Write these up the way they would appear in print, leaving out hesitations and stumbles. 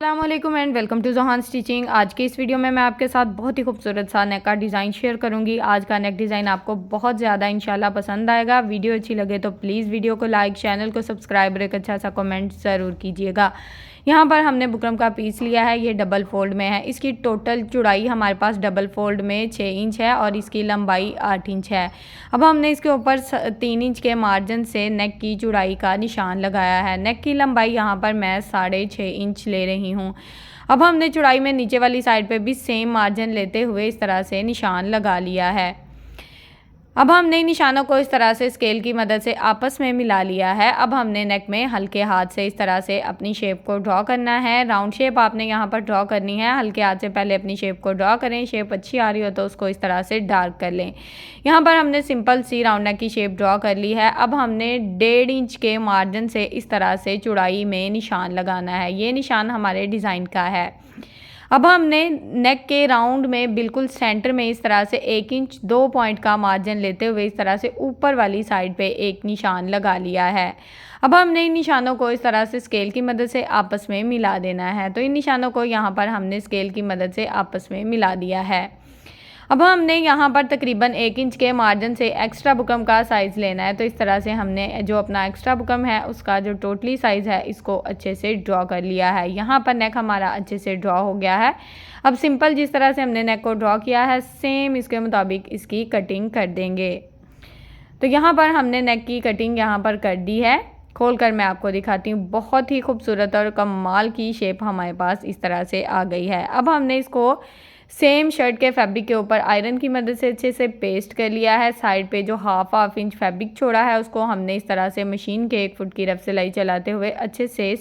अस्सलामुअलैकुम and welcome to ज़ोहान stitching. आज के इस वीडियो में मैं आपके साथ बहुत ही खूबसूरत सा नेक का डिज़ाइन शेयर करूंगी। आज का नेक डिज़ाइन आपको बहुत ज़्यादा इंशाल्लाह पसंद आएगा। वीडियो अच्छी लगे तो प्लीज़ वीडियो को लाइक, चैनल को सब्सक्राइब और एक अच्छा सा कमेंट ज़रूर कीजिएगा। यहाँ पर हमने बुकरम का पीस लिया है, ये डबल फोल्ड में है। इसकी टोटल चौड़ाई हमारे पास डबल फोल्ड में 6 इंच है और इसकी लंबाई 8 इंच है। अब हमने इसके ऊपर 3 इंच के मार्जिन से नेक की चौड़ाई का निशान लगाया है। नेक की लंबाई यहाँ पर मैं 6.5 इंच ले रही हूँ। अब हमने चौड़ाई में नीचे वाली साइड पे भी सेम मार्जिन लेते हुए इस तरह से निशान लगा लिया है। अब हमने इन निशानों को इस तरह से स्केल की मदद से आपस में मिला लिया है। अब हमने नेक में हल्के हाथ से इस तरह से अपनी शेप को ड्रॉ करना है। राउंड शेप आपने यहाँ पर ड्रॉ करनी है। हल्के हाथ से पहले अपनी शेप को ड्रॉ करें। शेप अच्छी आ रही हो तो उसको इस तरह से डार्क कर लें। यहाँ पर हमने सिंपल सी राउंड नेक की शेप ड्रॉ कर ली है। अब हमने 1.5 इंच के मार्जिन से इस तरह से चौड़ाई में निशान लगाना है। ये निशान हमारे डिज़ाइन का है। अब हमने नेक के राउंड में बिल्कुल सेंटर में इस तरह से 1 इंच 2 पॉइंट का मार्जिन लेते हुए इस तरह से ऊपर वाली साइड पे एक निशान लगा लिया है। अब हमने इन निशानों को इस तरह से स्केल की मदद से आपस में मिला देना है। तो इन निशानों को यहाँ पर हमने स्केल की मदद से आपस में मिला दिया है। अब हमने यहाँ पर तकरीबन 1 इंच के मार्जिन से एक्स्ट्रा बुकरम का साइज़ लेना है। तो इस तरह से हमने जो अपना एक्स्ट्रा बुकरम है उसका जो टोटली साइज़ है इसको अच्छे से ड्रॉ कर लिया है। यहाँ पर नेक हमारा अच्छे से ड्रॉ हो गया है। अब सिंपल जिस तरह से हमने नेक को ड्रॉ किया है सेम इसके मुताबिक इसकी कटिंग कर देंगे। तो यहाँ पर हमने नेक की कटिंग यहाँ पर कर दी है। खोल कर मैं आपको दिखाती हूँ। बहुत ही खूबसूरत और कमाल की शेप हमारे पास इस तरह से आ गई है। अब हमने इसको सेम शर्ट के फैब्रिक के ऊपर आयरन की मदद से अच्छे से पेस्ट कर लिया है। साइड पे जो हाफ इंच फैब्रिक छोड़ा है उसको हमने इस तरह से मशीन के 1 फुट की रफ सिलाई चलाते हुए अच्छे से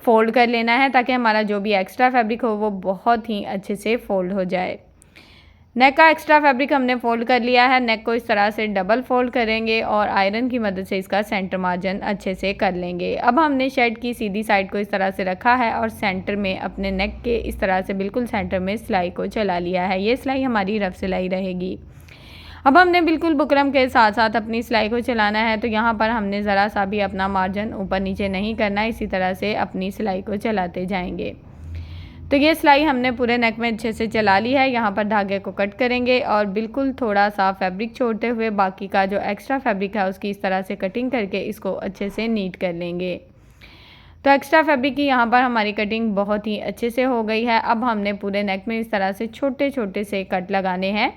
फोल्ड कर लेना है ताकि हमारा जो भी एक्स्ट्रा फैब्रिक हो वो बहुत ही अच्छे से फोल्ड हो जाए। नेक का एक्स्ट्रा फैब्रिक हमने फोल्ड कर लिया है। नेक को इस तरह से डबल फोल्ड करेंगे और आयरन की मदद से इसका सेंटर मार्जिन अच्छे से कर लेंगे। अब हमने शर्ट की सीधी साइड को इस तरह से रखा है और सेंटर में अपने नेक के इस तरह से बिल्कुल सेंटर में सिलाई को चला लिया है। ये सिलाई हमारी रफ सिलाई रहेगी। अब हमने बिल्कुल बुकरम के साथ साथ अपनी सिलाई को चलाना है। तो यहाँ पर हमने ज़रा सा भी अपना मार्जिन ऊपर नीचे नहीं करना, इसी तरह से अपनी सिलाई को चलाते जाएंगे। तो ये सिलाई हमने पूरे नेक में अच्छे से चला ली है। यहाँ पर धागे को कट करेंगे और बिल्कुल थोड़ा सा फैब्रिक छोड़ते हुए बाकी का जो एक्स्ट्रा फैब्रिक है उसकी इस तरह से कटिंग करके इसको अच्छे से नीट कर लेंगे। तो एक्स्ट्रा फैब्रिक की यहाँ पर हमारी कटिंग बहुत ही अच्छे से हो गई है। अब हमने पूरे नेक में इस तरह से छोटे छोटे से कट लगाने हैं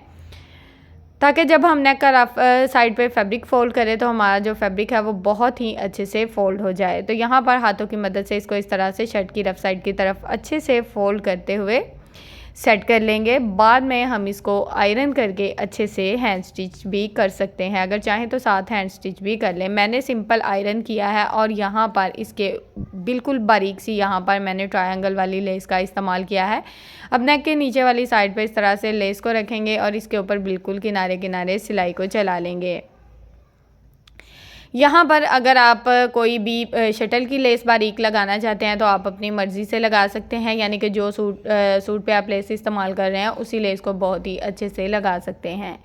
ताकि जब हम नेक का साइड पे फैब्रिक फोल्ड करें तो हमारा जो फैब्रिक है वो बहुत ही अच्छे से फोल्ड हो जाए। तो यहाँ पर हाथों की मदद से इसको इस तरह से शर्ट की रफ साइड की तरफ अच्छे से फोल्ड करते हुए सेट कर लेंगे। बाद में हम इसको आयरन करके अच्छे से हैंड स्टिच भी कर सकते हैं। अगर चाहें तो साथ हैंड स्टिच भी कर लें। मैंने सिंपल आयरन किया है और यहाँ पर इसके बिल्कुल बारीक सी यहाँ पर मैंने ट्रायंगल वाली लेस का इस्तेमाल किया है। अब नेक के नीचे वाली साइड पर इस तरह से लेस को रखेंगे और इसके ऊपर बिल्कुल किनारे किनारे सिलाई को चला लेंगे। यहाँ पर अगर आप कोई भी शटल की लेस बारीक लगाना चाहते हैं तो आप अपनी मर्ज़ी से लगा सकते हैं, यानी कि जो सूट पे आप लेस इस्तेमाल कर रहे हैं उसी लेस को बहुत ही अच्छे से लगा सकते हैं।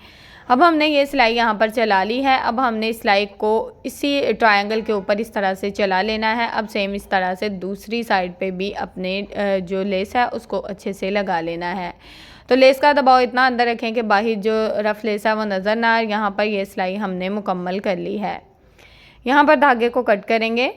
अब हमने ये सिलाई यहाँ पर चला ली है। अब हमने सिलाई को इसी ट्रायंगल के ऊपर इस तरह से चला लेना है। अब सेम इस तरह से दूसरी साइड पे भी अपने जो लेस है उसको अच्छे से लगा लेना है। तो लेस का दबाव इतना अंदर रखें कि बाहर जो रफ लेस है वो नज़र ना आए। यहाँ पर ये सिलाई हमने मुकम्मल कर ली है। यहाँ पर धागे को कट करेंगे।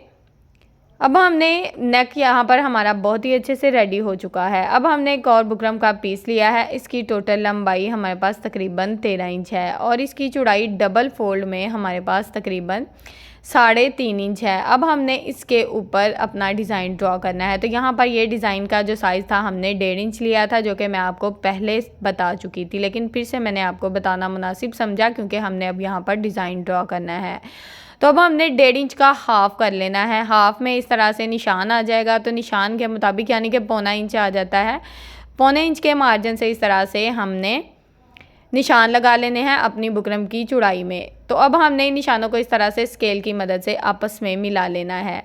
अब हमने नेक यहाँ पर हमारा बहुत ही अच्छे से रेडी हो चुका है। अब हमने एक और बुकरम का पीस लिया है। इसकी टोटल लंबाई हमारे पास तकरीबन 13 इंच है और इसकी चौड़ाई डबल फोल्ड में हमारे पास तकरीबन 3.5 इंच है। अब हमने इसके ऊपर अपना डिज़ाइन ड्रॉ करना है। तो यहाँ पर ये डिज़ाइन का जो साइज़ था हमने 1.5 इंच लिया था, जो कि मैं आपको पहले बता चुकी थी, लेकिन फिर से मैंने आपको बताना मुनासिब समझा क्योंकि हमने अब यहाँ पर डिज़ाइन ड्रॉ करना है। तो अब हमने 1.5 इंच का हाफ़ कर लेना है। हाफ़ में इस तरह से निशान आ जाएगा। तो निशान के मुताबिक यानी कि 1.25 इंच आ जाता है। 1.25 इंच के मार्जिन से इस तरह से हमने निशान लगा लेने हैं अपनी बुकरम की चौड़ाई में। तो अब हमने इन निशानों को इस तरह से स्केल की मदद से आपस में मिला लेना है।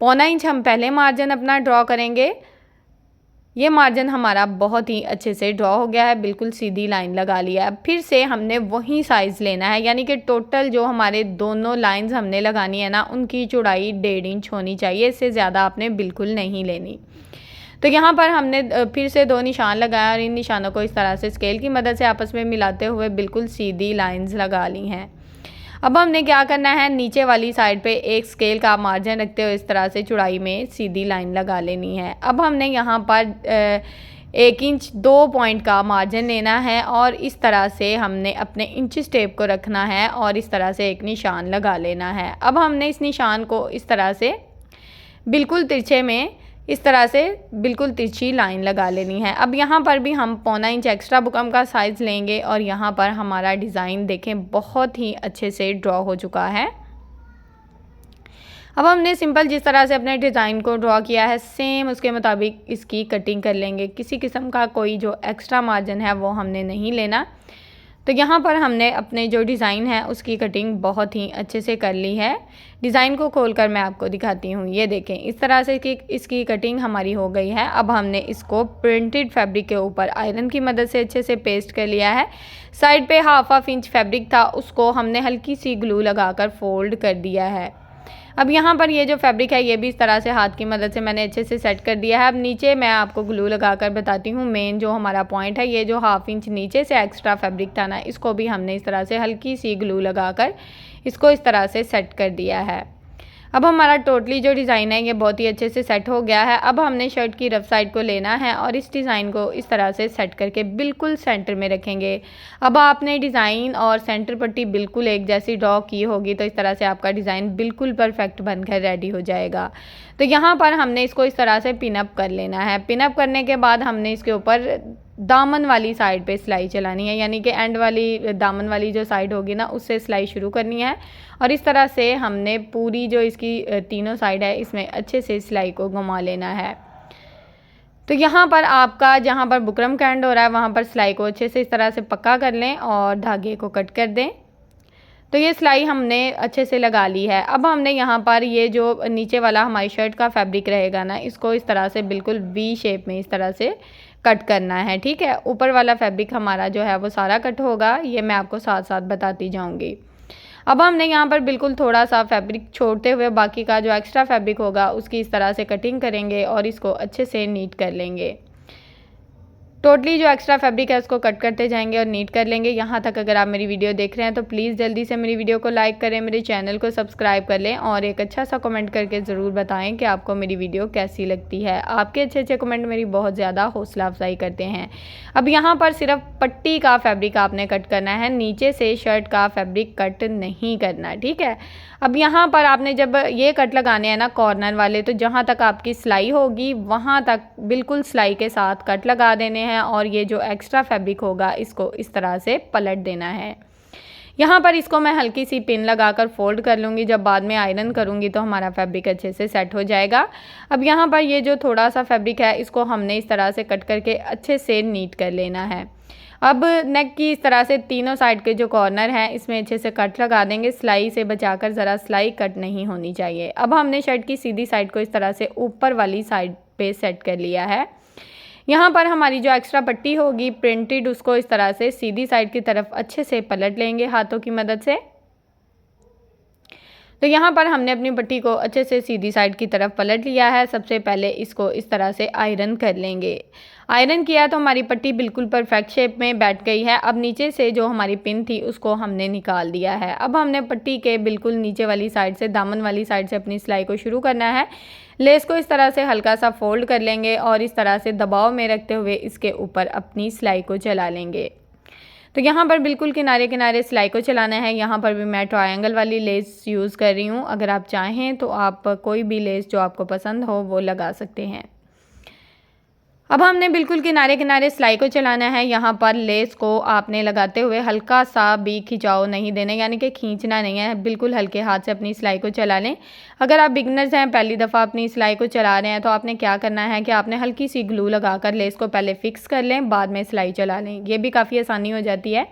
1.25 इंच हम पहले मार्जिन अपना ड्रॉ करेंगे। ये मार्जिन हमारा बहुत ही अच्छे से ड्रॉ हो गया है, बिल्कुल सीधी लाइन लगा लिया है। फिर से हमने वही साइज़ लेना है, यानी कि टोटल जो हमारे दोनों लाइंस हमने लगानी है ना उनकी चौड़ाई 1.5 इंच होनी चाहिए, इससे ज़्यादा आपने बिल्कुल नहीं लेनी। तो यहाँ पर हमने फिर से 2 निशान लगाए और इन निशानों को इस तरह से स्केल की मदद से आपस में मिलाते हुए बिल्कुल सीधी लाइंस लगा ली हैं। अब हमने क्या करना है, नीचे वाली साइड पे एक स्केल का मार्जिन रखते हुए इस तरह से चौड़ाई में सीधी लाइन लगा लेनी है। अब हमने यहाँ पर 1 इंच 2 पॉइंट का मार्जिन लेना है और इस तरह से हमने अपने इंचेस टेप को रखना है और इस तरह से एक निशान लगा लेना है। अब हमने इस निशान को इस तरह से बिल्कुल तिरछे में इस तरह से बिल्कुल तिरछी लाइन लगा लेनी है। अब यहाँ पर भी हम 1.25 इंच एक्स्ट्रा बुकरम का साइज़ लेंगे और यहाँ पर हमारा डिज़ाइन देखें बहुत ही अच्छे से ड्रॉ हो चुका है। अब हमने सिंपल जिस तरह से अपने डिज़ाइन को ड्रॉ किया है सेम उसके मुताबिक इसकी कटिंग कर लेंगे। किसी किस्म का कोई जो एक्स्ट्रा मार्जिन है वो हमने नहीं लेना। तो यहाँ पर हमने अपने जो डिज़ाइन है उसकी कटिंग बहुत ही अच्छे से कर ली है। डिज़ाइन को खोलकर मैं आपको दिखाती हूँ। ये देखें इस तरह से कि इसकी कटिंग हमारी हो गई है। अब हमने इसको प्रिंटेड फैब्रिक के ऊपर आयरन की मदद से अच्छे से पेस्ट कर लिया है। साइड पे हाफ इंच फैब्रिक था, उसको हमने हल्की सी ग्लू लगाकर फोल्ड कर दिया है। अब यहाँ पर ये जो फैब्रिक है ये भी इस तरह से हाथ की मदद से मैंने अच्छे से सेट कर दिया है। अब नीचे मैं आपको ग्लू लगाकर बताती हूँ मेन जो हमारा पॉइंट है, ये जो हाफ इंच नीचे से एक्स्ट्रा फैब्रिक था ना, इसको भी हमने इस तरह से हल्की सी ग्लू लगाकर इसको इस तरह से सेट कर दिया है। अब हमारा टोटली जो डिज़ाइन है ये बहुत ही अच्छे से सेट हो गया है। अब हमने शर्ट की रफ साइड को लेना है और इस डिज़ाइन को इस तरह से सेट करके बिल्कुल सेंटर में रखेंगे। अब आपने डिज़ाइन और सेंटर पट्टी बिल्कुल एक जैसी ड्रॉ की होगी तो इस तरह से आपका डिज़ाइन बिल्कुल परफेक्ट बनकर रेडी हो जाएगा। तो यहाँ पर हमने इसको इस तरह से पिन अप कर लेना है। पिन अप करने के बाद हमने इसके ऊपर दामन वाली साइड पे सिलाई चलानी है, यानी कि एंड वाली दामन वाली जो साइड होगी ना उससे सिलाई शुरू करनी है और इस तरह से हमने पूरी जो इसकी तीनों साइड है इसमें अच्छे से सिलाई को घुमा लेना है। तो यहाँ पर आपका जहाँ पर बुकरम का एंड हो रहा है वहाँ पर सिलाई को अच्छे से इस तरह से पक्का कर लें और धागे को कट कर दें। तो ये सिलाई हमने अच्छे से लगा ली है। अब हमने यहाँ पर ये जो नीचे वाला हमारी शर्ट का फैब्रिक रहेगा ना, इसको इस तरह से बिल्कुल वी शेप में इस तरह से कट करना है, ठीक है। ऊपर वाला फैब्रिक हमारा जो है वो सारा कट होगा, ये मैं आपको साथ साथ बताती जाऊँगी। अब हमने यहाँ पर बिल्कुल थोड़ा सा फैब्रिक छोड़ते हुए बाकी का जो एक्स्ट्रा फैब्रिक होगा उसकी इस तरह से कटिंग करेंगे और इसको अच्छे से नीट कर लेंगे। टोटली जो एक्स्ट्रा फैब्रिक है उसको कट करते जाएंगे और नीट कर लेंगे। यहाँ तक अगर आप मेरी वीडियो देख रहे हैं तो प्लीज़ जल्दी से मेरी वीडियो को लाइक करें, मेरे चैनल को सब्सक्राइब कर लें और एक अच्छा सा कमेंट करके ज़रूर बताएं कि आपको मेरी वीडियो कैसी लगती है। आपके अच्छे अच्छे कमेंट मेरी बहुत ज़्यादा हौसला अफजाई करते हैं। अब यहाँ पर सिर्फ पट्टी का फैब्रिक आपने कट करना है, नीचे से शर्ट का फैब्रिक कट नहीं करना, ठीक है। अब यहाँ पर आपने जब ये कट लगाने हैं ना कॉर्नर वाले, तो जहाँ तक आपकी सिलाई होगी वहाँ तक बिल्कुल सिलाई के साथ कट लगा देने हैं और ये जो एक्स्ट्रा फैब्रिक होगा इसको इस तरह से पलट देना है। यहाँ पर इसको मैं हल्की सी पिन लगाकर फोल्ड कर लूँगी, जब बाद में आयरन करूँगी तो हमारा फैब्रिक अच्छे से सेट हो जाएगा। अब यहाँ पर ये जो थोड़ा सा फैब्रिक है इसको हमने इस तरह से कट करके अच्छे से नीट कर लेना है। अब नेक की इस तरह से तीनों साइड के जो कॉर्नर हैं इसमें अच्छे से कट लगा देंगे, सिलाई से बचाकर, ज़रा सिलाई कट नहीं होनी चाहिए। अब हमने शर्ट की सीधी साइड को इस तरह से ऊपर वाली साइड पे सेट कर लिया है। यहाँ पर हमारी जो एक्स्ट्रा पट्टी होगी प्रिंटेड, उसको इस तरह से सीधी साइड की तरफ अच्छे से पलट लेंगे हाथों की मदद से। तो यहाँ पर हमने अपनी पट्टी को अच्छे से सीधी साइड की तरफ पलट लिया है। सबसे पहले इसको इस तरह से आयरन कर लेंगे। आयरन किया तो हमारी पट्टी बिल्कुल परफेक्ट शेप में बैठ गई है। अब नीचे से जो हमारी पिन थी उसको हमने निकाल दिया है। अब हमने पट्टी के बिल्कुल नीचे वाली साइड से, दामन वाली साइड से अपनी सिलाई को शुरू करना है। लेस को इस तरह से हल्का सा फोल्ड कर लेंगे और इस तरह से दबाव में रखते हुए इसके ऊपर अपनी सिलाई को चला लेंगे। तो यहाँ पर बिल्कुल किनारे किनारे सिलाई को चलाना है। यहाँ पर भी मैं ट्रायंगल वाली लेस यूज़ कर रही हूँ। अगर आप चाहें तो आप कोई भी लेस जो आपको पसंद हो वो लगा सकते हैं। अब हमने बिल्कुल किनारे किनारे सिलाई को चलाना है। यहाँ पर लेस को आपने लगाते हुए हल्का सा भी खिंचाव नहीं देना, यानी कि खींचना नहीं है, बिल्कुल हल्के हाथ से अपनी सिलाई को चला लें। अगर आप बिगनर्स हैं, पहली दफ़ा अपनी सिलाई को चला रहे हैं, तो आपने क्या करना है कि आपने हल्की सी ग्लू लगाकर लेस को पहले फिक्स कर लें, बाद में सिलाई चला लें। ये भी काफ़ी आसानी हो जाती है।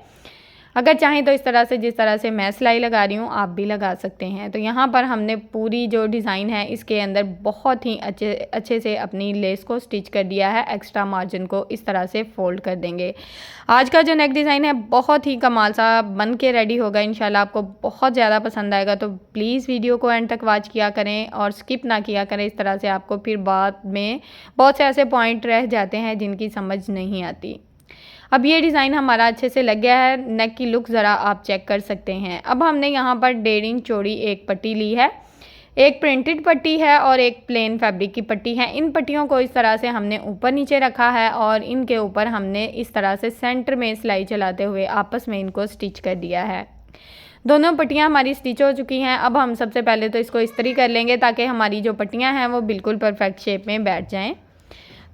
अगर चाहें तो इस तरह से, जिस तरह से मैं सिलाई लगा रही हूँ, आप भी लगा सकते हैं। तो यहाँ पर हमने पूरी जो डिज़ाइन है इसके अंदर बहुत ही अच्छे से अपनी लेस को स्टिच कर दिया है। एक्स्ट्रा मार्जिन को इस तरह से फोल्ड कर देंगे। आज का जो नेक डिज़ाइन है बहुत ही कमाल सा बन के रेडी होगा। इंशाल्लाह आपको बहुत ज़्यादा पसंद आएगा। तो प्लीज़ वीडियो को एंड तक वॉच किया करें और स्किप ना किया करें। इस तरह से आपको फिर बाद में बहुत से ऐसे पॉइंट रह जाते हैं जिनकी समझ नहीं आती। अब ये डिज़ाइन हमारा अच्छे से लग गया है। नेक की लुक ज़रा आप चेक कर सकते हैं। अब हमने यहाँ पर 1.5 इंच चौड़ी एक पट्टी ली है, एक प्रिंटेड पट्टी है और एक प्लेन फैब्रिक की पट्टी है। इन पट्टियों को इस तरह से हमने ऊपर नीचे रखा है और इनके ऊपर हमने इस तरह से सेंटर में सिलाई चलाते हुए आपस में इनको स्टिच कर दिया है। दोनों पट्टियाँ हमारी स्टिच हो चुकी हैं। अब हम सबसे पहले तो इसको इस्त्री कर लेंगे ताकि हमारी जो पट्टियाँ हैं वो बिल्कुल परफेक्ट शेप में बैठ जाएँ।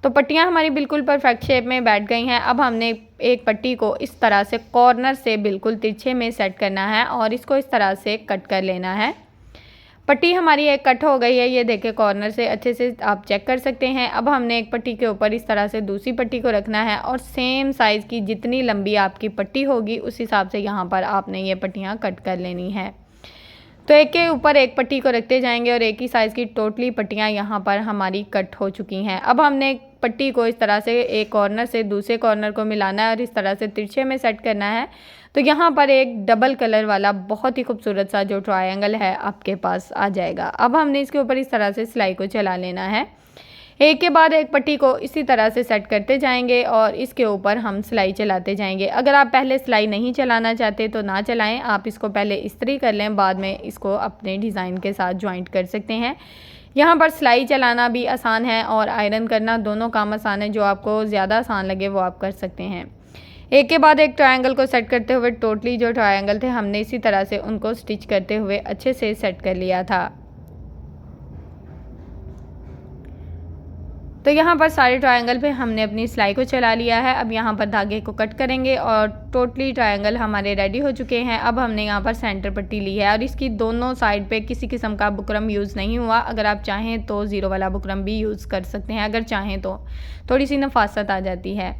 तो पट्टियाँ हमारी बिल्कुल परफेक्ट शेप में बैठ गई हैं। अब हमने एक पट्टी को इस तरह से कॉर्नर से बिल्कुल तिरछे में सेट करना है और इसको इस तरह से कट कर लेना है। पट्टी हमारी एक कट हो गई है, ये देखें कॉर्नर से अच्छे से आप चेक कर सकते हैं। अब हमने एक पट्टी के ऊपर इस तरह से दूसरी पट्टी को रखना है और सेम साइज़ की जितनी लंबी आपकी पट्टी होगी उस हिसाब से यहाँ पर आपने ये पट्टियाँ कट कर लेनी है। तो एक के ऊपर एक पट्टी को रखते जाएंगे और एक ही साइज़ की टोटली पट्टियाँ यहाँ पर हमारी कट हो चुकी हैं। अब हमने पट्टी को इस तरह से एक कॉर्नर से दूसरे कॉर्नर को मिलाना है और इस तरह से तिरछे में सेट करना है। तो यहाँ पर एक डबल कलर वाला बहुत ही खूबसूरत सा जो ट्रायंगल है आपके पास आ जाएगा। अब हमने इसके ऊपर इस तरह से सिलाई को चला लेना है। एक के बाद एक पट्टी को इसी तरह से सेट करते जाएंगे और इसके ऊपर हम सिलाई चलाते जाएंगे। अगर आप पहले सिलाई नहीं चलाना चाहते तो ना चलाएं, आप इसको पहले इस्त्री कर लें, बाद में इसको अपने डिज़ाइन के साथ ज्वाइंट कर सकते हैं। यहाँ पर सिलाई चलाना भी आसान है और आयरन करना, दोनों काम आसान है। जो आपको ज़्यादा आसान लगे वो आप कर सकते हैं। एक के बाद एक ट्रायंगल को सेट करते हुए टोटली जो ट्रायंगल थे हमने इसी तरह से उनको स्टिच करते हुए अच्छे से सेट कर लिया था। तो यहाँ पर सारे ट्रायंगल पे हमने अपनी सिलाई को चला लिया है। अब यहाँ पर धागे को कट करेंगे और टोटली ट्रायंगल हमारे रेडी हो चुके हैं। अब हमने यहाँ पर सेंटर पट्टी ली है और इसकी दोनों साइड पे किसी किस्म का बुकरम यूज़ नहीं हुआ। अगर आप चाहें तो ज़ीरो वाला बुकरम भी यूज़ कर सकते हैं, अगर चाहें तो थोड़ी सी नफासत आ जाती है।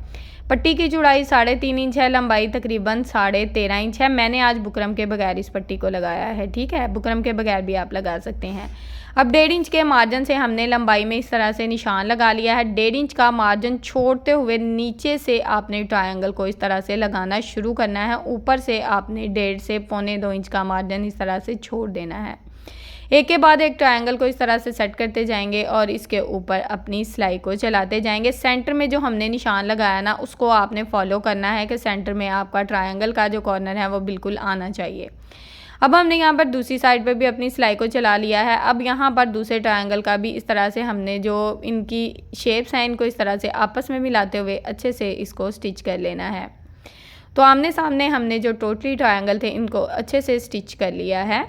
पट्टी की चौड़ाई 3.5 इंच है, लंबाई तकरीबन 13.5 इंच है। मैंने आज बुकरम के बगैर इस पट्टी को लगाया है, ठीक है, बुकरम के बगैर भी आप लगा सकते हैं। अब 1.5 इंच के मार्जिन से हमने लंबाई में इस तरह से निशान लगा लिया है। 1.5 इंच का मार्जिन छोड़ते हुए नीचे से आपने ट्रायंगल को इस तरह से लगाना शुरू करना है। ऊपर से आपने 1.5 से 1.25 इंच का मार्जिन इस तरह से छोड़ देना है। एक के बाद एक ट्रायंगल को इस तरह से सेट करते जाएंगे और इसके ऊपर अपनी सिलाई को चलाते जाएंगे। सेंटर में जो हमने निशान लगाया ना उसको आपने फॉलो करना है कि सेंटर में आपका ट्रायंगल का जो कॉर्नर है वो बिल्कुल आना चाहिए। अब हमने यहाँ पर दूसरी साइड पे भी अपनी सिलाई को चला लिया है। अब यहाँ पर दूसरे ट्रायंगल का भी इस तरह से हमने जो इनकी शेप्स हैं इनको इस तरह से आपस में मिलाते हुए अच्छे से इसको स्टिच कर लेना है। तो आमने सामने हमने जो टोटली ट्रायंगल थे इनको अच्छे से स्टिच कर लिया है।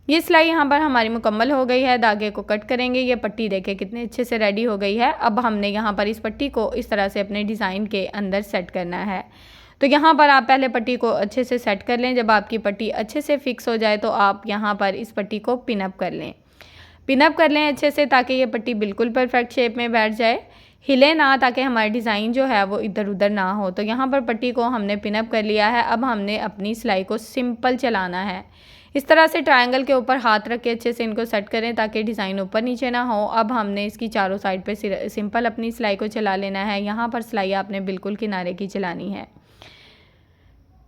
ये सिलाई यहाँ पर हमारी मुकम्मल हो गई है। धागे को कट करेंगे। ये पट्टी देखें कितने अच्छे से रेडी हो गई है। अब हमने यहाँ पर इस पट्टी को इस तरह से अपने डिज़ाइन के अंदर सेट करना है। तो यहाँ पर आप पहले पट्टी को अच्छे से सेट कर लें। जब आपकी पट्टी अच्छे से फिक्स हो जाए तो आप यहाँ पर इस पट्टी को पिनअप कर लें। पिनअप कर लें अच्छे से ताकि ये पट्टी बिल्कुल परफेक्ट शेप में बैठ जाए, हिले ना, ताकि हमारा डिज़ाइन जो है वो इधर उधर ना हो। तो यहाँ पर पट्टी को हमने पिनअप कर लिया है। अब हमने अपनी सिलाई को सिंपल चलाना है। इस तरह से ट्रायंगल के ऊपर हाथ रख के अच्छे से इनको सेट करें ताकि डिज़ाइन ऊपर नीचे ना हो। अब हमने इसकी चारों साइड पे सिंपल अपनी सिलाई को चला लेना है। यहाँ पर सिलाई आपने बिल्कुल किनारे की चलानी है।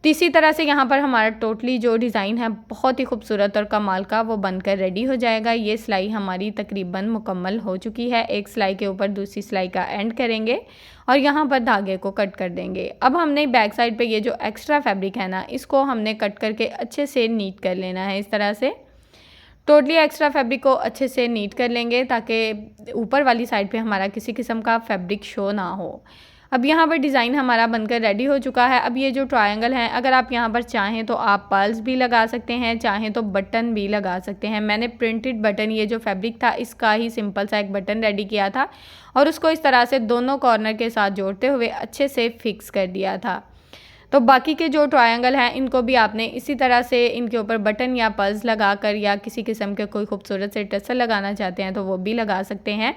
तो इसी तरह से यहाँ पर हमारा टोटली जो डिज़ाइन है बहुत ही खूबसूरत और कमाल का वो बनकर रेडी हो जाएगा। ये सिलाई हमारी तकरीबन मुकम्मल हो चुकी है। एक सिलाई के ऊपर दूसरी सिलाई का एंड करेंगे और यहाँ पर धागे को कट कर देंगे। अब हमने बैक साइड पे ये जो एक्स्ट्रा फैब्रिक है ना इसको हमने कट करके अच्छे से नीट कर लेना है। इस तरह से टोटली एक्स्ट्रा फैब्रिक को अच्छे से नीट कर लेंगे ताकि ऊपर वाली साइड पे हमारा किसी किस्म का फैब्रिक शो ना हो। अब यहाँ पर डिज़ाइन हमारा बनकर रेडी हो चुका है। अब ये जो ट्रायंगल है अगर आप यहाँ पर चाहें तो आप पर्ल्स भी लगा सकते हैं, चाहें तो बटन भी लगा सकते हैं। मैंने प्रिंटेड बटन, ये जो फैब्रिक था इसका ही सिंपल सा एक बटन रेडी किया था और उसको इस तरह से दोनों कॉर्नर के साथ जोड़ते हुए अच्छे से फिक्स कर दिया था। तो बाकी के जो ट्रायंगल हैं इनको भी आपने इसी तरह से इनके ऊपर बटन या पर्ल्स लगा कर या किसी किस्म के कोई खूबसूरत से टसल लगाना चाहते हैं तो वो भी लगा सकते हैं।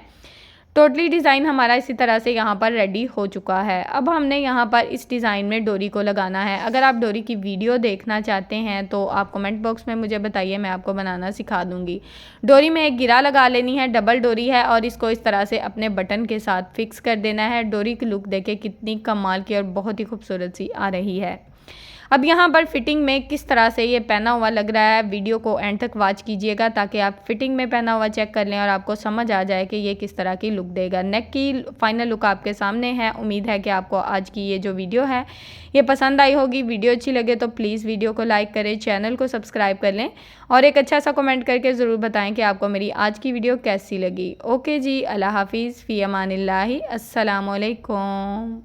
टोटली डिज़ाइन हमारा इसी तरह से यहाँ पर रेडी हो चुका है। अब हमने यहाँ पर इस डिज़ाइन में डोरी को लगाना है। अगर आप डोरी की वीडियो देखना चाहते हैं तो आप कमेंट बॉक्स में मुझे बताइए, मैं आपको बनाना सिखा दूँगी। डोरी में एक गिरा लगा लेनी है, डबल डोरी है और इसको इस तरह से अपने बटन के साथ फिक्स कर देना है। डोरी की लुक देखिए कितनी कमाल की और बहुत ही खूबसूरत सी आ रही है। अब यहाँ पर फिटिंग में किस तरह से ये पहना हुआ लग रहा है, वीडियो को एंड तक वॉच कीजिएगा ताकि आप फिटिंग में पहना हुआ चेक कर लें और आपको समझ आ जाए कि ये किस तरह की लुक देगा। नेक की फाइनल लुक आपके सामने है। उम्मीद है कि आपको आज की ये जो वीडियो है ये पसंद आई होगी। वीडियो अच्छी लगे तो प्लीज़ वीडियो को लाइक करें, चैनल को सब्सक्राइब कर लें और एक अच्छा सा कमेंट करके ज़रूर बताएं कि आपको मेरी आज की वीडियो कैसी लगी। ओके जी, अल्लाह हाफिज़, फ़ी अमानिल्लाहि, अस्सलामु अलैकुम।